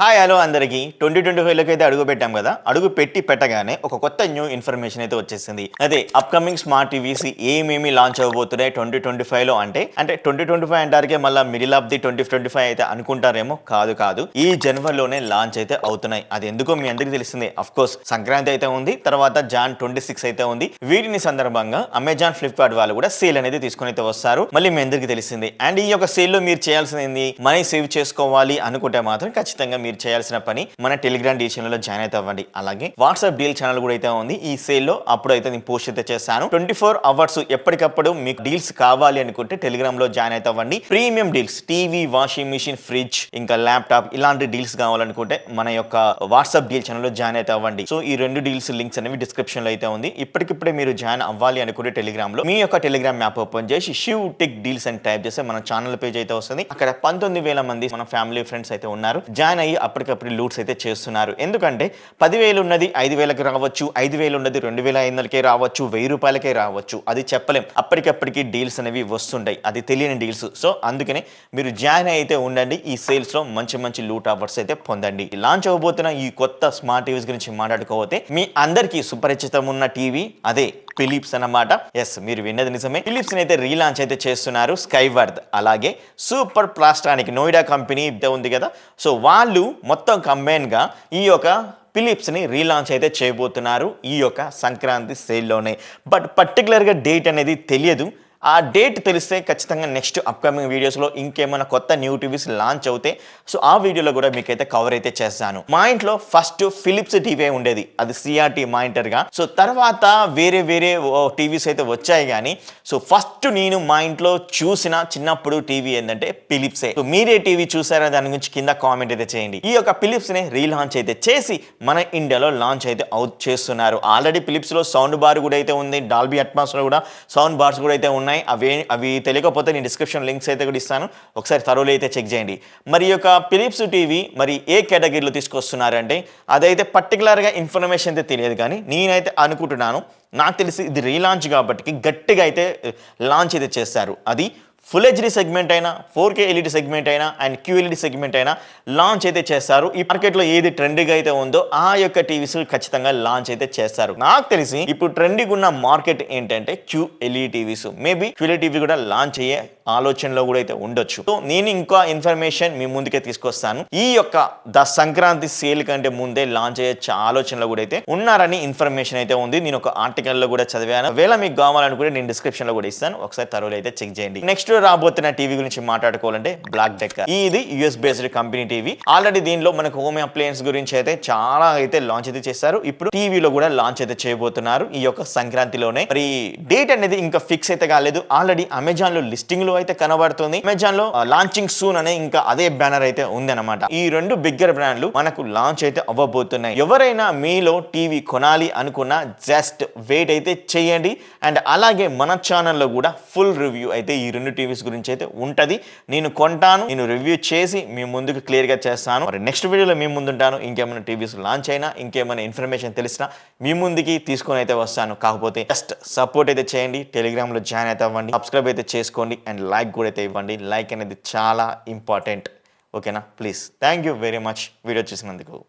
Hi hello అందరికి 2025లోకి అయితే అడుగు పెట్టాం కదా. అడుగు పెట్టగానే ఒక కొత్త న్యూ ఇన్ఫర్మేషన్ అయితే వచ్చేసింది. అదే అప్కమింగ్ స్మార్ట్ టీవీస్ ఏమేమి లాంచ్ అవ్వబోతున్నాయి 2025లో అంటే 2025 అంటారుకే మళ్ళీ మిడిల్ ఆఫ్ ది 2025 అయితే అనుకుంటారేమో. కాదు ఈ జనవరిలోనే లాంచ్ అయితే అవుతున్నాయి. అది ఎందుకో మీ అందరికీ తెలిసిందే. అఫ్ కోర్స్ సంక్రాంతి అయితే ఉంది, తర్వాత జాన్ 26 అయితే ఉంది. వీటిని సందర్భంగా అమెజాన్, ఫ్లిప్కార్ట్ వాళ్ళు కూడా సేల్ అనేది తీసుకొని అయితే వస్తారు. మళ్ళీ మీ అందరికీ తెలిసిందే. అండ్ ఈ యొక్క సేల్ లో మీరు చేయాల్సింది మనీ సేవ్ చేసుకోవాలి అనుకుంటే మాత్రం ఖచ్చితంగా మీరు చేయాల్సిన పని మన టెలిగ్రామ్ డీల్ ఛానల్ లో జాయిన్ అయితే అవ్వండి. అలాగే వాట్సాప్ డీల్ ఛానల్ కూడా అయితే ఉంది. ఈ సేల్ లో అప్పుడు అయితే నేను పోస్ట్ అయితే చేస్తాను. 24 అవర్స్ ఎప్పటికప్పుడు మీకు డీల్స్ కావాలి అనుకుంటే టెలిగ్రామ్ లో జాయిన్ అయితే అవ్వండి. Premium deals, TV, washing machine, fridge, ఇంకా ల్యాప్టాప్ ఇలాంటి డీల్స్ కావాలనుకుంటే మన యొక్క వాట్సాప్ డీల్ ఛానల్ లో జాయిన్ అయితే అవ్వండి. సో ఈ రెండు డీల్స్ లింక్స్ అనేవి డిస్క్రిప్షన్ లో అయితే ఉంది. ఇప్పటికిప్పుడే మీరు జాయిన్ అవ్వాలి అనుకుంటే టెలిగ్రామ్ లో మీ యొక్క టెలిగ్రామ్ యాప్ ఓపెన్ చేసి షివ్ టెక్ డీల్స్ అని టైప్ చేస్తే మన ఛానల్ పేజ్ అయితే వస్తుంది. అక్కడ 19,000 మంది మన ఫ్యామిలీ ఫ్రెండ్స్ అయితే ఉన్నారు. జాయిన్ అయ్యి అప్పటికప్పుడు లూట్స్ అయితే చేస్తున్నారు. ఎందుకంటే 10,000 ఉన్నది 5,000కి రావచ్చు, 5,000 ఉన్నది 2,500కే రావచ్చు, 1,000 రూపాయలకే రావచ్చు. అది చెప్పలేం. అప్పటికప్పటికి డీల్స్ అనేవి వస్తుంటాయి. అది తెలియని డీల్స్. సో అందుకనే మీరు జాయిన్ అయితే ఉండండి. ఈ సేల్స్ లో మంచి లూట్ ఆఫర్స్ అయితే పొందండి. లాంచ్ అవబోతున్న ఈ కొత్త స్మార్ట్ టీవీస్ గురించి మాట్లాడుకోకపోతే మీ అందరికీ సుపరిచితం ఉన్న టీవీ అదే ఫిలిప్స్ అన్నమాట. ఎస్, మీరు విన్నది నిజమే. ఫిలిప్స్ అయితే రీలాంచ్ అయితే చేస్తున్నారు. స్కైవర్త్ అలాగే సూపర్ ప్లాస్టానిక్ నోయిడా కంపెనీ ఉంది కదా. సో వాళ్ళు మొత్తం కంబైన్ గా ఈ యొక్క ఫిలిప్స్ ని రీలాంచ్ అయితే చేయబోతున్నారు ఈ యొక్క సంక్రాంతి సేల్లోనే. బట్ పర్టికులర్గా డేట్ అనేది తెలియదు. ఆ డేట్ తెలిస్తే ఖచ్చితంగా నెక్స్ట్ అప్కమింగ్ వీడియోస్లో ఇంకేమైనా కొత్త న్యూ టీవీస్ లాంచ్ అవుతే సో ఆ వీడియోలో కూడా మీకైతే కవర్ అయితే చేస్తాను. మా ఇంట్లో ఫస్ట్ ఫిలిప్స్ టీవీ ఉండేది, అది సిఆర్టీ మానిటర్గా. సో తర్వాత వేరే టీవీస్ అయితే వచ్చాయి. కానీ సో ఫస్ట్ నేను మా ఇంట్లో చూసిన చిన్నప్పుడు టీవీ ఏంటంటే ఫిలిప్సే. సో మీరే టీవీ చూసారా దాని గురించి కింద కామెంట్ అయితే చేయండి. ఈ యొక్క ఫిలిప్స్ని రీలాంచ్ అయితే చేసి మన ఇండియాలో లాంచ్ అయితే అవుట్ చేస్తున్నారు. ఆల్రెడీ ఫిలిప్స్లో సౌండ్ బార్ కూడా అయితే ఉంది, డాల్బీ అట్మాస్లో కూడా సౌండ్ బార్స్ కూడా అయితే ఉన్నాయి. అవి తెలియకపోతే నేను డిస్క్రిప్షన్ లింక్స్ అయితే కూడా ఇస్తాను, ఒకసారి థరోలీ అయితే చెక్ చేయండి. మరి ఈ యొక్క ఫిలిప్స్ టీవీ మరి ఏ కేటగిరీలో తీసుకొస్తున్నారంటే అదైతే పర్టికులర్గా ఇన్ఫర్మేషన్ అయితే తెలియదు. కానీ నేనైతే అనుకుంటున్నాను, నాకు తెలిసి ఇది రీలాంచ్ కాబట్టి గట్టిగా అయితే లాంచ్ అయితే చేస్తారు. అది ఫుల్ హెచ్డి సెగ్మెంట్ అయినా, 4K ఎల్ఈడి సెగ్మెంట్ అయినా అండ్ QLED సెగ్మెంట్ అయినా లాంచ్ అయితే చేస్తారు. ఈ మార్కెట్లో ఏది ట్రెండ్గా అయితే ఉందో ఆ యొక్క టీవీస్ ఖచ్చితంగా లాంచ్ అయితే చేస్తారు. నాకు తెలిసి ఇప్పుడు ట్రెండింగ్ ఉన్న మార్కెట్ ఏంటంటే QLED TVs. Maybe QLED TV కూడా లాంచ్ అయ్యే ఆలోచనలో కూడా అయితే ఉండొచ్చు. సో నేను ఇంకా ఇన్ఫర్మేషన్ మీ ముందుకే తీసుకొస్తాను. ఈ యొక్క సంక్రాంతి సేల్ కంటే ముందే లాంచ్ అయ్యే ఆలోచనలో కూడా అయితే ఉన్నారని ఇన్ఫర్మేషన్ అయితే ఉంది. నేను ఒక ఆర్టికల్లో కూడా చదివాను. ఒకవేళ మీకు కావాలనుకుంటే నేను డిస్క్రిప్షన్ లో కూడా ఇస్తాను, ఒకసారి థరోలీ అయితే చెక్ చేయండి. నెక్స్ట్ రాబోతున్న టీవీ గురించి మాట్లాడుకోవాలంటే బ్లాక్ డెక్కర్. ఇది US based company TV. Already దీనిలో మనకు హోమ్ అప్లయన్స్ గురించి అయితే చాలా అయితే లాంచ్ అయితే చేశారు. ఇప్పుడు టీవీలో కూడా లాంచ్ అయితే చేయబోతున్నారు ఈ యొక్క సంక్రాంతిలోనే. మరి డేట్ అనేది ఇంకా ఫిక్స్ అయితే కాలేదు. ఆల్రెడీ అమెజాన్ లో లిస్టింగ్ లో అయితే కనబడుతుంది. అమెజాన్ లో లాంచింగ్ సూన్ అనే ఇంకా అదే బ్యానర్ అయితే ఉంది అనమాట. ఈ రెండు బిగ్గర్ బ్రాండ్లు మనకు లాంచ్ అయితే అవ్వబోతున్నాయి. ఎవరైనా మీలో టీవీ కొనాలి అనుకున్నా జస్ట్ వెయిట్ అయితే చేయండి. అండ్ అలాగే మన ఛానల్లో కూడా ఫుల్ రివ్యూ అయితే ఈ రెండు టీవీస్ గురించి అయితే ఉంటది. నేను కొంటాను, నేను రివ్యూ చేసి మీ ముందుకు క్లియర్ గా చేస్తాను. మరి నెక్స్ట్ వీడియోలో మీ ముందుంటాను. ఇంకేమైనా టీవీస్ లాంచ్ అయినా ఇంకేమైనా ఇన్ఫర్మేషన్ తెలిసినా మీ ముందుకి తీసుకొని అయితే వస్తాను. కాకపోతే జస్ట్ సపోర్ట్ అయితే చేయండి, టెలిగ్రామ్ లో జాయిన్ అయితే అవ్వండి, సబ్స్క్రైబ్ అయితే చేసుకోండి అండ్ లైక్ కూడా అయితే ఇవ్వండి. లైక్ అనేది చాలా ఇంపార్టెంట్. ఓకేనా? Please. Thank you very much video చూసినందుకు.